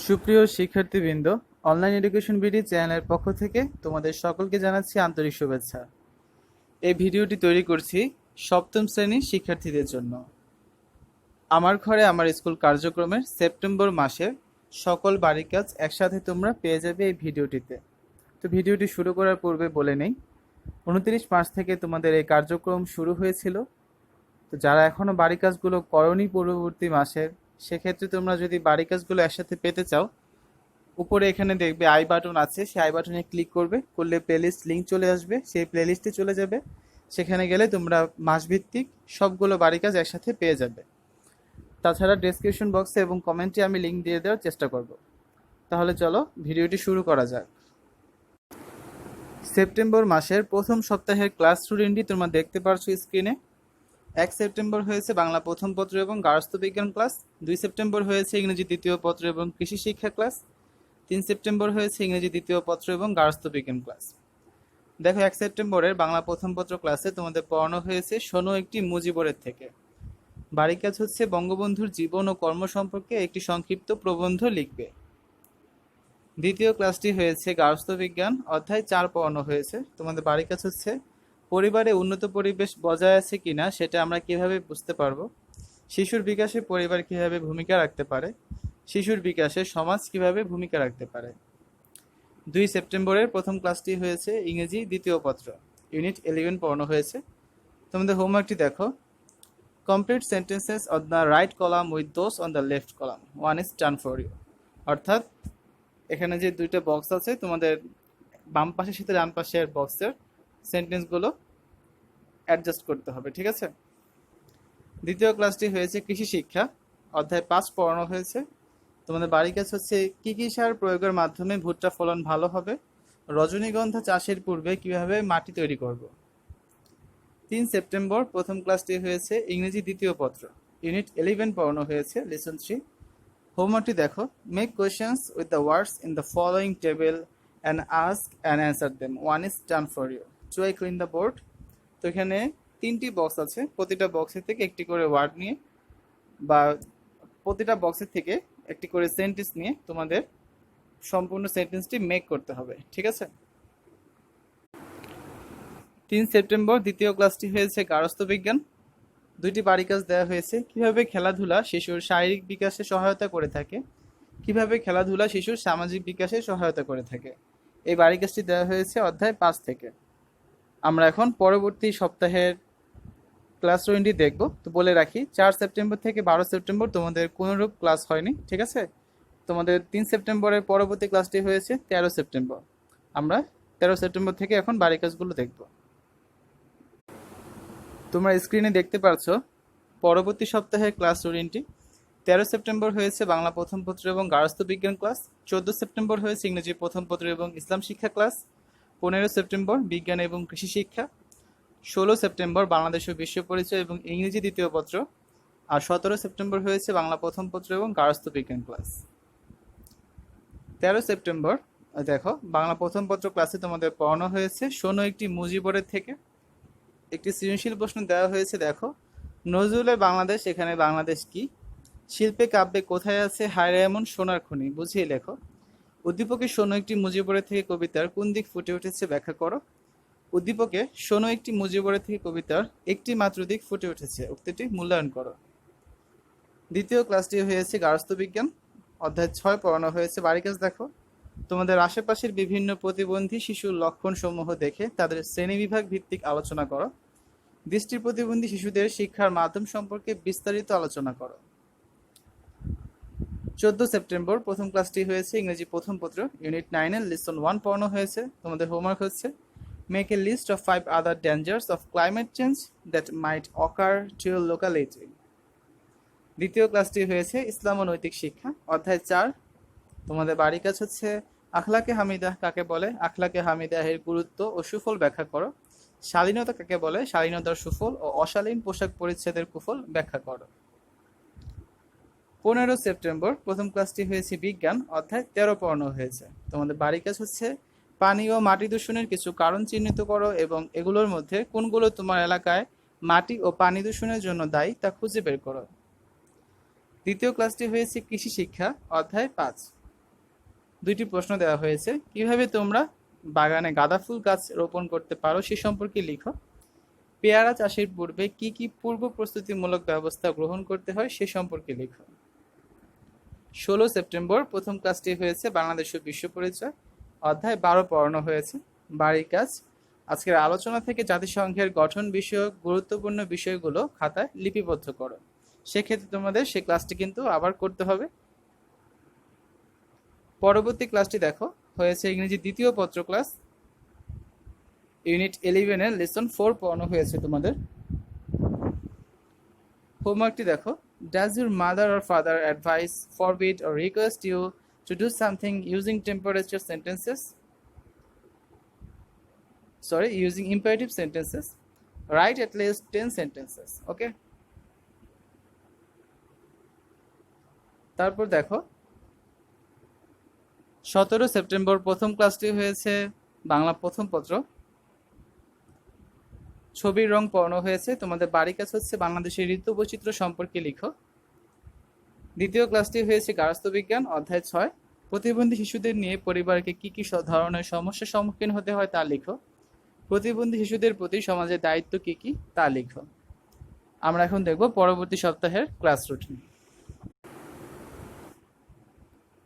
সুপ্রিয় শিক্ষার্থীবৃন্দ, online education BD চ্যানেলের পক্ষ থেকে তোমাদের সকলকে জানাচ্ছি আন্তরিক শুভেচ্ছা। এই ভিডিওটি তৈরি করছি সপ্তম শ্রেণীর শিক্ষার্থীদের জন্য। আমার ঘরে আমার স্কুল কার্যক্রমের সেপ্টেম্বর মাসের সকল বাড়ির কাজ একসাথে তোমরা পেয়ে যাবে এই ভিডিওটিতে। তো ভিডিওটি শুরু করার পূর্বে বলে নেই, 29 মার্চ থেকে তোমাদের এই কার্যক্রম শুরু হয়েছিল। তো যারা এখনও বাড়ি কাজগুলো করনি পূর্ববর্তী মাসের, সেক্ষেত্রে তোমরা যদি বাড়ি কাজগুলো একসাথে পেতে চাও, উপরে এখানে দেখবে আই বাটন আছে, সেই আই বাটনে ক্লিক করলে প্লেলিস্ট লিঙ্ক চলে আসবে, সেই প্লেলিস্টে চলে যাবে। সেখানে গেলে তোমরা মাসভিত্তিক সবগুলো বাড়ি কাজ একসাথে পেয়ে যাবে। তাছাড়া ডেসক্রিপশন বক্সে এবং কমেন্টে আমি লিঙ্ক দিয়ে দেওয়ার চেষ্টা করব। তাহলে চলো ভিডিওটি শুরু করা যাক। সেপ্টেম্বর মাসের প্রথম সপ্তাহের ক্লাস রুটিনটি তোমরা দেখতে পারছো স্ক্রিনে। 1 সেপ্টেম্বর হয়েছে বাংলা প্রথম পত্র এবং গার্হস্থ্য বিজ্ঞান ক্লাস। 2 সেপ্টেম্বর হয়েছে ইংরেজি দ্বিতীয় পত্র এবং কৃষি শিক্ষা ক্লাস। 3 সেপ্টেম্বর হয়েছে ইংরেজি দ্বিতীয় পত্র এবং গার্হস্থ্য বিজ্ঞান ক্লাস। দেখো, 1 সেপ্টেম্বরের বাংলা প্রথম পত্র ক্লাসে তোমাদের পড়ানো হয়েছে শোনো একটি মুজিবরের থেকে। বাড়ি কাজ হচ্ছে বঙ্গবন্ধুর জীবন ও কর্ম সম্পর্কে একটি সংক্ষিপ্ত প্রবন্ধ লিখবে। দ্বিতীয় ক্লাসটি হয়েছে গার্হস্থ্য বিজ্ঞান, অধ্যায় 4 পড়ানো হয়েছে। তোমাদের বাড়ি কাজ হচ্ছে পরিবারে উন্নত পরিবেশ বজায় আছে কিনা সেটা আমরা কিভাবে বুঝতে পারবো, শিশুর বিকাশে পরিবার কিভাবে ভূমিকা রাখতে পারে, শিশুর বিকাশে সমাজ কিভাবে ভূমিকা রাখতে পারে। 2 সেপ্টেম্বরের প্রথম ক্লাসটি হয়েছে ইংরেজি দ্বিতীয় পত্র, ইউনিট 11 পড়ানো হয়েছে। তোমাদের হোমওয়ার্কটি দেখো, complete sentences on the right column with those on the left column, one is done for you. অর্থাৎ এখানে যে দুইটা বক্স আছে, তোমাদের বাম পাশের সাথে ডান পাশের বক্সের সেন্টেন্সগুলো অ্যাডজাস্ট করতে হবে, ঠিক আছে। দ্বিতীয় ক্লাসটি হয়েছে কৃষি শিক্ষা, অধ্যায় 5 পড়ানো হয়েছে। তোমাদের বাড়ির কাজ হচ্ছে কি কি সার প্রয়োগের মাধ্যমে ভুট্টা ফলন ভালো হবে, রজনীগন্ধা চাষের পূর্বে কিভাবে মাটি তৈরি করব। 3 সেপ্টেম্বর প্রথম ক্লাসটি হয়েছে ইংরেজি দ্বিতীয় পত্র, ইউনিট 11 পড়ানো হয়েছে, লেসন 3। হোমওয়ার্কটি দেখো, make questions with the words in the following table and ask and answer them, one is done for you. Two I clean the board. তো এখানে 3টি বক্স আছে, প্রতিটা বক্সের থেকে একটি করে ওয়ার্ড নিয়ে বা প্রতিটা বক্সের থেকে একটি করে সেন্টেন্স নিয়ে তোমাদের সম্পূর্ণ সেন্টেন্সটি মেক করতে হবে, ঠিক আছে। 3 সেপ্টেম্বর দ্বিতীয় ক্লাসটি হয়েছে গার্হস্থ্য বিজ্ঞান। 2টি বাড়ি কাজ দেওয়া হয়েছে, কিভাবে খেলাধুলা শিশুর শারীরিক বিকাশে সহায়তা করে থাকে, কিভাবে খেলাধুলা শিশুর সামাজিক বিকাশে সহায়তা করে থাকে। এই বাড়ি কাজটি দেওয়া হয়েছে অধ্যায় 5 থেকে। আমরা এখন পরবর্তী সপ্তাহের ক্লাস রুটিনটি দেখব। তো বলে রাখি, 4 সেপ্টেম্বর থেকে 12 সেপ্টেম্বর তোমাদের কোনোরূপ ক্লাস হয়নি, ঠিক আছে। তোমাদের 3 সেপ্টেম্বরের পরবর্তী ক্লাসটি হয়েছে 13 সেপ্টেম্বর। আমরা 13 সেপ্টেম্বর থেকে এখন বাড়ি কাজগুলো দেখব। তোমরা স্ক্রিনে দেখতে পারছো পরবর্তী সপ্তাহের ক্লাস রুটিনটি। 13 সেপ্টেম্বর হয়েছে বাংলা প্রথম পত্র এবং গার্হস্থ্য বিজ্ঞান ক্লাস। 14 সেপ্টেম্বর হয়েছে ইংরেজি প্রথম পত্র এবং ইসলাম শিক্ষা ক্লাস। 15 সেপ্টেম্বর বিজ্ঞান এবং কৃষি শিক্ষা। 16 সেপ্টেম্বর বাংলাদেশ ও বিশ্ব পরিচয় এবং ইংরেজি দ্বিতীয় পত্র। আর 17 সেপ্টেম্বর হয়েছে বাংলা প্রথম পত্র এবং গার্হস্থ্য বিজ্ঞান ক্লাস। 13 সেপ্টেম্বর দেখো, বাংলা প্রথম পত্র ক্লাসে তোমাদের পড়ানো হয়েছে শোনো একটি মুজিবরের থেকে। একটি সৃজনশীল প্রশ্ন দেওয়া হয়েছে, দেখো, নজরুলের বাংলাদেশ, এখানে বাংলাদেশ কি, শিল্পে কাব্যে কোথায় আছে হায়রে এমন সোনার খনি, বুঝিয়ে লেখো। উদ্দীপকে শোনো একটি মুজিবরের থেকে কবিতার কোন দিক ফুটে উঠেছে ব্যাখ্যা করো। উদ্দীপকে শোনো একটি মুজিবরের থেকে কবিতার একটি মাত্র দিক ফুটে উঠেছে, উক্তিটি মূল্যায়ন করো। দ্বিতীয় ক্লাসটি হয়েছে গার্হস্থ্য বিজ্ঞান, অধ্যায় 6 পড়ানো হয়েছে। বাড়ি কাজ দেখো, তোমাদের আশেপাশের বিভিন্ন প্রতিবন্ধী শিশুর লক্ষণ সমূহ দেখে তাদের শ্রেণীবিভাগ ভিত্তিক আলোচনা করো। দৃষ্টি প্রতিবন্ধী শিশুদের শিক্ষার মাধ্যম সম্পর্কে বিস্তারিত আলোচনা করো। 14 সেপ্টেম্বর প্রথম ক্লাসটি হয়েছে ইংরেজি প্রথম পত্র, ইউনিট 9 এর লেসন 1 পড়ানো হয়েছে। তোমাদের হোমওয়ার্ক হচ্ছে make a list of 5 other dangers of climate change that might occur to your locality. দ্বিতীয় ক্লাসটি হয়েছে ইসলাম ও নৈতিক শিক্ষা, অধ্যায় 4। তোমাদের বাড়ি কাজ হচ্ছে আখলাকে হামিদা কাকে বলে, আখলাকে হামিদা এর গুরুত্ব ও সুফল ব্যাখ্যা করো। শালীনতা কাকে বলে, শালীনতার সুফল ও অশালীন পোশাক পরিচ্ছেদের কুফল ব্যাখ্যা করো। 15 সেপ্টেম্বর প্রথম ক্লাসটি হয়েছে বিজ্ঞান, অধ্যায় 13 পড়ানো হয়েছে। তোমাদের বাড়ি কাজ হচ্ছে পানি ও মাটি দূষণের কিছু কারণ চিহ্নিত করো এবং এগুলোর মধ্যে কোনগুলো তোমার এলাকায় মাটি ও পানি দূষণের জন্য দায়ী তা খুঁজে বের করো। দ্বিতীয় ক্লাসটি হয়েছে কৃষি শিক্ষা, অধ্যায় 5। দুইটি প্রশ্ন দেওয়া হয়েছে, কিভাবে তোমরা বাগানে গাঁদা ফুল গাছ রোপণ করতে পারো সে সম্পর্কে লিখো। পেয়ারা চাষের পূর্বে কি কি পূর্ব প্রস্তুতিমূলক ব্যবস্থা গ্রহণ করতে হয় সে সম্পর্কে লিখো। 16 সেপ্টেম্বর প্রথম ক্লাসটি হয়েছে বাংলাদেশ ও বিশ্ব পরিচয়, অধ্যায় 12 পড়ানো হয়েছে। বাড়ির কাজ, আজকের আলোচনা থেকে জাতিসংঘের গঠন বিষয়ক গুরুত্বপূর্ণ বিষয়গুলো খাতায় লিপিবদ্ধ করো। সেক্ষেত্রে তোমাদের সেই ক্লাসটি কিন্তু আবার করতে হবে। পরবর্তী ক্লাসটি দেখো, হয়েছে ইংরেজি দ্বিতীয় পত্র ক্লাস, ইউনিট 11 লেসন 4 পড়ানো হয়েছে তোমাদের। হোমওয়ার্কটি দেখো, does your mother or father advise, forbid or request you to do something using temperature sentences, using imperative sentences? Write at least 10 sentences. Okay? তারপর দেখো, 17 সেপ্টেম্বর প্রথম ক্লাসটি হয়েছে বাংলা প্রথম পত্র, ছবির রং পড়ানো হয়েছে। তোমাদের বাড়ির কাজ হচ্ছে বাংলাদেশের ঋতু বৈচিত্র্য সম্পর্কে লিখো। দ্বিতীয় ক্লাসটি হয়েছে গার্হস্থ্য বিজ্ঞান, অধ্যায় 6, প্রতিবন্ধী শিশুদের নিয়ে পরিবারকে কি কি ধরনের সমস্যার সম্মুখীন হতে হয় তা লিখো। প্রতিবন্ধী শিশুদের প্রতি সমাজের দায়িত্ব কি কি তা লিখো। আমরা এখন দেখব পরবর্তী সপ্তাহের ক্লাস রুটিন।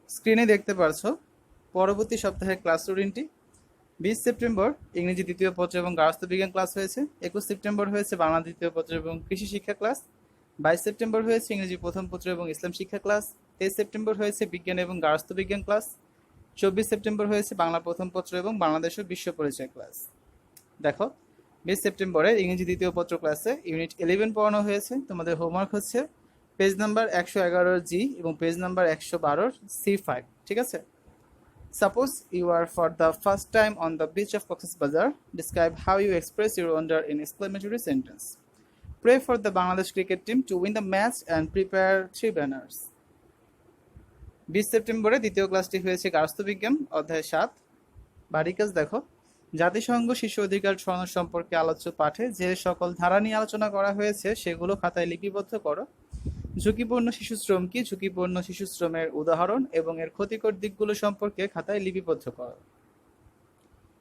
স্ক্রিনে দেখতে পারছো পরবর্তী সপ্তাহের ক্লাস রুটিনটি। 20 সেপ্টেম্বর ইংরেজি দ্বিতীয় পত্র এবং গার্হস্থ্য বিজ্ঞান ক্লাস হয়েছে। 21 সেপ্টেম্বর হয়েছে বাংলা দ্বিতীয় পত্র এবং কৃষি শিক্ষা ক্লাস। 22 সেপ্টেম্বর হয়েছে ইংরেজি প্রথম পত্র এবং ইসলাম শিক্ষা ক্লাস। 23 সেপ্টেম্বর হয়েছে বিজ্ঞান এবং গার্হস্থ্য বিজ্ঞান ক্লাস। 24 সেপ্টেম্বর হয়েছে বাংলা প্রথম পত্র এবং বাংলাদেশ ও বিশ্ব পরিচয় ক্লাস। দেখো, 20 সেপ্টেম্বরের ইংরেজি দ্বিতীয় পত্র ক্লাসে ইউনিট 11 পড়ানো হয়েছে। তোমাদের হোমওয়ার্ক হচ্ছে পেজ নাম্বার 111 জি এবং পেজ নাম্বার 112 C5। ঠিক আছে? Suppose you are for the first time on the beach of Cox's Bazar, describe how you express your wonder in exclamatory sentence. Pray for the Bangladesh cricket team to win the match and prepare 3 banners. 20 সেপ্টেম্বরে দ্বিতীয় ক্লাসটি হয়েছে গার্হস্থ্য বিজ্ঞান, অধ্যায় 7। বাড়ির কাজ দেখো, জাতিসংঘ শিশু অধিকার সনদ সম্পর্কে আলোচ্য পাঠে যে সকল ধারা নিয়ে আলোচনা করা হয়েছে সেগুলো খাতায় লিপিবদ্ধ করো। ঝুঁকিপূর্ণ শিশু শ্রম কি, ঝুঁকিপূর্ণ শিশু শ্রমের উদাহরণ এবং এর ক্ষতিকর দিকগুলো সম্পর্কে খাতায় লিপিবদ্ধ করো।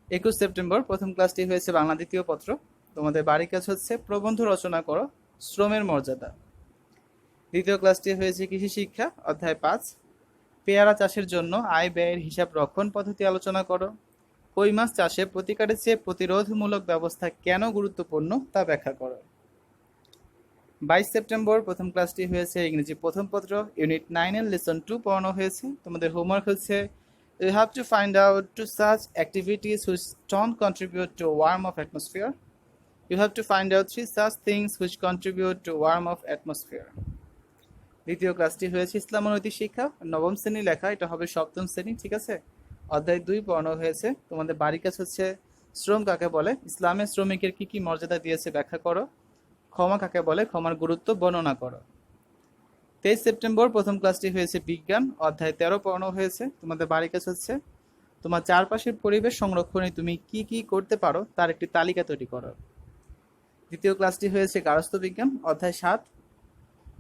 21 সেপ্টেম্বর প্রথম ক্লাসটি হয়েছে বাংলা দ্বিতীয় পত্র। তোমাদের বাড়ির কাজ হচ্ছে প্রবন্ধ রচনা করো, শ্রমের মর্যাদা। দ্বিতীয় ক্লাসটি হয়েছে কৃষি শিক্ষা, অধ্যায় 5। পেয়ারা চাষের জন্য আয় ব্যয়ের হিসাব রক্ষণ পদ্ধতি আলোচনা করো। কই মাছ চাষে প্রতিকারের চেয়ে প্রতিরোধমূলক ব্যবস্থা কেন গুরুত্বপূর্ণ তা ব্যাখ্যা করো। 22 সেপ্টেম্বর প্রথম ক্লাসটি হয়েছে ইংরেজি প্রথম পত্র, ইউনিট 9 লেসন 2 পড়ানো হয়েছে। তোমাদের হোমওয়ার্ক হচ্ছে you have to find out to such activities which don't contribute to warmth of atmosphere. You have to find out 3 such things which contribute to warmth of atmosphere. দ্বিতীয় ক্লাসটি হয়েছে ইসলাম ও নৈতিক শিক্ষা, নবম শ্রেণী লেখা, এটা হবে সপ্তম শ্রেণী। ঠিক আছে? অধ্যায় 2 পড়ানো হয়েছে। তোমাদের বাড়ির কাজ হচ্ছে শ্রম কাকে বলে, ইসলামের শ্রমিকের কি কি মর্যাদা দিয়েছে ব্যাখ্যা করো। ক্ষমা কাকে বলে, ক্ষমার গুরুত্ব বর্ণনা করো। 23 সেপ্টেম্বর প্রথম ক্লাসটি হয়েছে বিজ্ঞান, অধ্যায় 13 পড়ানো হয়েছে। তোমাদের বাড়ির কাজ হচ্ছে তোমার চারপাশের পরিবেশ সংরক্ষণে তুমি কি কি করতে পারো তার একটি তালিকা তৈরি করো। দ্বিতীয় ক্লাসটি হয়েছে গার্হস্থ্য বিজ্ঞান, অধ্যায় 7।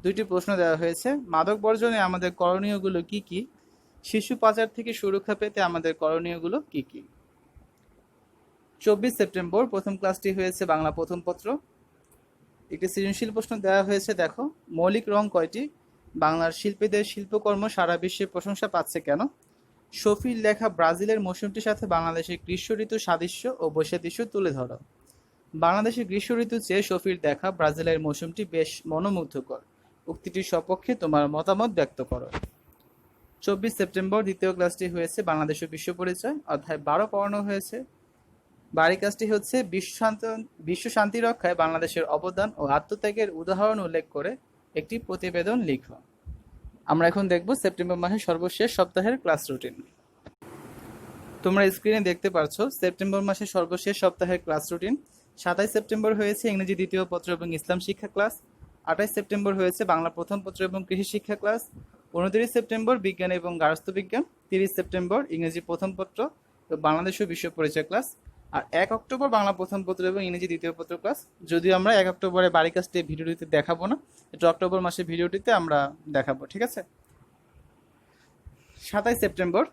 2টি প্রশ্ন দেওয়া হয়েছে, মাদক বর্জনে আমাদের করণীয়গুলো কি কি, শিশু পাচার থেকে সুরক্ষা পেতে আমাদের করণীয়গুলো কি কি। 24 সেপ্টেম্বর প্রথম ক্লাসটি হয়েছে বাংলা প্রথম পত্র। একটি সৃজনশীল প্রশ্ন দেওয়া হয়েছে, দেখো, মৌলিক রং কয়টি, বাংলার শিল্পীদের শিল্পকর্ম সারা বিশ্বে প্রশংসা পাচ্ছে কেন, শফির লেখা ব্রাজিলের মৌসুমটির সাথে বাংলাদেশের গ্রীষ্ম ঋতুর সাদৃশ্য ও বৈসাদৃশ্য তুলে ধরো। বাংলাদেশের গ্রীষ্ম ঋতুর চেয়ে শফির দেখা ব্রাজিলের মৌসুমটি বেশ মনোমুগ্ধকর, উক্তিটির সপক্ষে তোমার মতামত ব্যক্ত করো। 24 সেপ্টেম্বর দ্বিতীয় ক্লাসটি হয়েছে বাংলাদেশ ও বিশ্ব পরিচয়, অধ্যায় 12 পড়ানো হয়েছে। বাড়ির কাজটি হচ্ছে বিশ্ব শান্তি রক্ষায় বাংলাদেশের অবদান ও আত্মত্যাগের উদাহরণ উল্লেখ করে একটি প্রতিবেদন লিখো। আমরা এখন দেখব সেপ্টেম্বর মাসের সর্বশেষ সপ্তাহের ক্লাস রুটিন। তোমরা স্ক্রিনে দেখতে পারছো সেপ্টেম্বর মাসের সর্বশেষ সপ্তাহের ক্লাস রুটিন। 27 সেপ্টেম্বর হয়েছে ইংরেজি দ্বিতীয় পত্র এবং ইসলাম শিক্ষা ক্লাস। 28 সেপ্টেম্বর হয়েছে বাংলা প্রথম পত্র এবং কৃষি শিক্ষা ক্লাস। 29 সেপ্টেম্বর বিজ্ঞান এবং গার্হস্থ্য বিজ্ঞান। 30 সেপ্টেম্বর ইংরেজি প্রথম পত্র ও বাংলাদেশ ও বিশ্ব পরিচয় ক্লাস। আর 1 অক্টোবর বাংলা প্রথম পত্র এবং ইংরেজি দ্বিতীয় পত্র ক্লাস। যদিও আমরা 1 অক্টোবরে বাড়ি কাজটি ভিডিওটিতে দেখাবো না, এটা অক্টোবর মাসের ভিডিওটিতে আমরা দেখাবো। ঠিক আছে? 27 সেপ্টেম্বর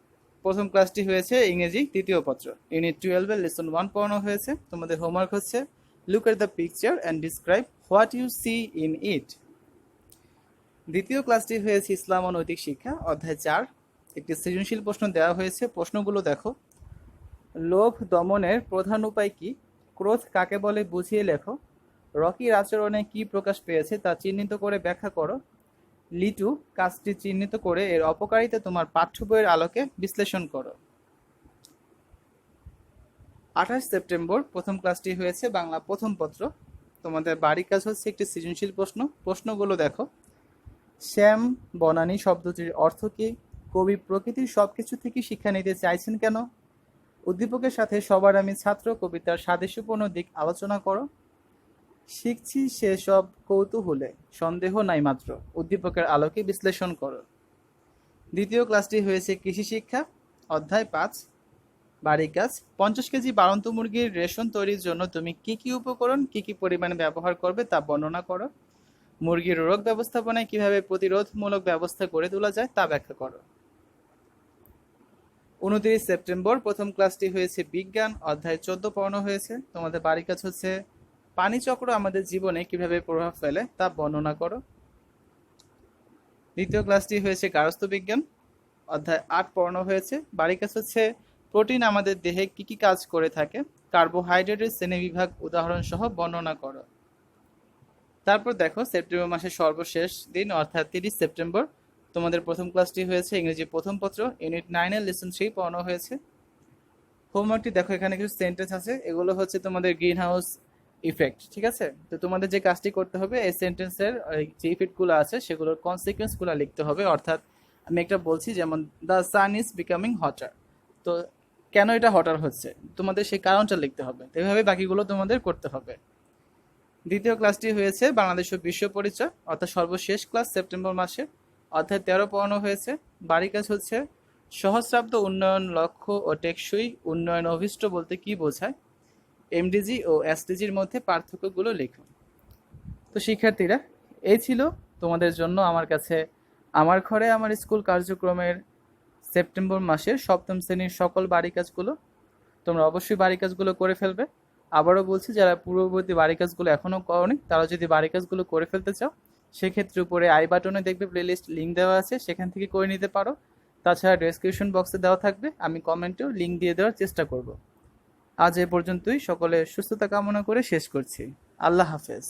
প্রথম ক্লাসটি হয়েছে ইংরেজি তৃতীয় পত্র, ইউনিট 12 এর লেসন 1 পড়ানো হয়েছে। তোমাদের হোমওয়ার্ক হচ্ছে look at the picture and describe what you see in it. দ্বিতীয় ক্লাসটি হয়েছে ইসলাম ও নৈতিক শিক্ষা, অধ্যায় 4। একটি সৃজনশীল প্রশ্ন দেওয়া হয়েছে, প্রশ্নগুলো দেখো। লোভ দমনের প্রধান উপায় কি? ক্রোধ কাকে বলে বুঝিয়ে লেখো। রকির আচরণে কি প্রকাশ পেয়েছে তা চিহ্নিত করে ব্যাখ্যা করো। লিটু কাজটি চিহ্নিত করে এর অপকারিতা তোমার পাঠ্য বইয়ের আলোকে বিশ্লেষণ করো। 28 সেপ্টেম্বর প্রথম ক্লাসটি হয়েছে বাংলা প্রথম পত্র। তোমাদের বাড়ির কাজ হচ্ছে একটি সৃজনশীল প্রশ্ন, প্রশ্নগুলো দেখো। শ্যাম বনানী শব্দটির অর্থ কি? কবি প্রকৃতির সবকিছু থেকে শিক্ষা নিতে চাইছেন কেন? উদ্দীপকের সাথে সবার আমি ছাত্র কবিতার সাদৃশ্যপূর্ণ দিক আলোচনা করো। শিখছি সেসব কৌতূহলে সন্দেহ নাই মাত্র, উদ্দীপকের আলোকে বিশ্লেষণ করো। দ্বিতীয় ক্লাসটি হয়েছে কৃষি শিক্ষা, অধ্যায় 5। বাড়ির কাজ। 50 কেজি বাড়ন্ত মুরগির রেশন তৈরির জন্য তুমি কি কি উপকরণ কি কি পরিমাণে ব্যবহার করবে তা বর্ণনা করো। মুরগির রোগ ব্যবস্থাপনায় কিভাবে প্রতিরোধমূলক ব্যবস্থা গড়ে তোলা যায় তা ব্যাখ্যা করো। 29 সেপ্টেম্বর প্রথম ক্লাসটি হয়েছে বিজ্ঞান, অধ্যায় 14 পড়ানো হয়েছে। তোমাদের বাড়ির কাজ হচ্ছে পানিচক্র আমাদের জীবনে কিভাবে প্রভাব ফেলে তা বর্ণনা করো। দ্বিতীয় ক্লাসটি হয়েছে গার্হস্থ্য বিজ্ঞান, অধ্যায় 8 পড়ানো হয়েছে। বাড়ির কাজ হচ্ছে প্রোটিন আমাদের দেহে কি কি কাজ করে থাকে, কার্বোহাইড্রেটের শ্রেণীবিভাগ উদাহরণ সহ বর্ণনা করো। তারপর দেখো সেপ্টেম্বর মাসের সর্বশেষ দিন অর্থাৎ 30 সেপ্টেম্বর তোমাদের প্রথম ক্লাসটি হয়েছে ইংরেজি প্রথম পত্র, ইউনিট 9 এর লেসন 3 পড়ানো হয়েছে। হোমওয়ার্কটি দেখো, এখানে কিছু সেন্টেন্স আছে, এগুলো হচ্ছে তোমাদের গ্রিন হাউস ইফেক্ট, ঠিক আছে? তো তোমাদের যে কাজটি করতে হবে এই সেন্টেন্সের যে ইফেক্টগুলো আছে সেগুলোর কনসিকুয়েন্সগুলো লিখতে হবে। অর্থাৎ আমি একটা বলছি যেমন দ্য সান ইজ বিকামিং হটার, তো কেন এটা হটার হচ্ছে তোমাদের সেই কারণটা লিখতে হবে। তো এইভাবে বাকিগুলো তোমাদের করতে হবে। দ্বিতীয় ক্লাসটি হয়েছে বাংলাদেশ ও বিশ্ব পরিচয়, অর্থাৎ সর্বশেষ ক্লাস সেপ্টেম্বর মাসে, অধ্যায় 13 পড়ানো হয়েছে। বাড়ির কাজ হচ্ছে সহস্রাব্দ উন্নয়ন লক্ষ্য ও টেকসই উন্নয়ন অভিষ্ট বলতে কি বোঝায়, এমডিজি ও এসডিজির মধ্যে পার্থক্যগুলো লেখো। তো শিক্ষার্থীরা, এই ছিল তোমাদের জন্য আমার কাছে আমার ঘরে আমার স্কুল কার্যক্রমের সেপ্টেম্বর মাসের সপ্তম শ্রেণীর সকল বাড়ি কাজগুলো। তোমরা অবশ্যই বাড়ি কাজগুলো করে ফেলবে। আবারও বলছি, যারা পূর্ববর্তী বাড়ি কাজগুলো এখনও করোনি তারা যদি বাড়ি কাজগুলো করে ফেলতে চাও সেক্ষেত্রে উপরে আই বাটনে দেখবে প্লেলিস্ট লিঙ্ক দেওয়া আছে, সেখান থেকে করে নিতে পারো। তাছাড়া ডেসক্রিপশন বক্সে দেওয়া থাকবে, আমি কমেন্টেও লিঙ্ক দিয়ে দেওয়ার চেষ্টা করব। আজ এ পর্যন্তই, সকলের সুস্থতা কামনা করে শেষ করছি। আল্লাহ হাফেজ।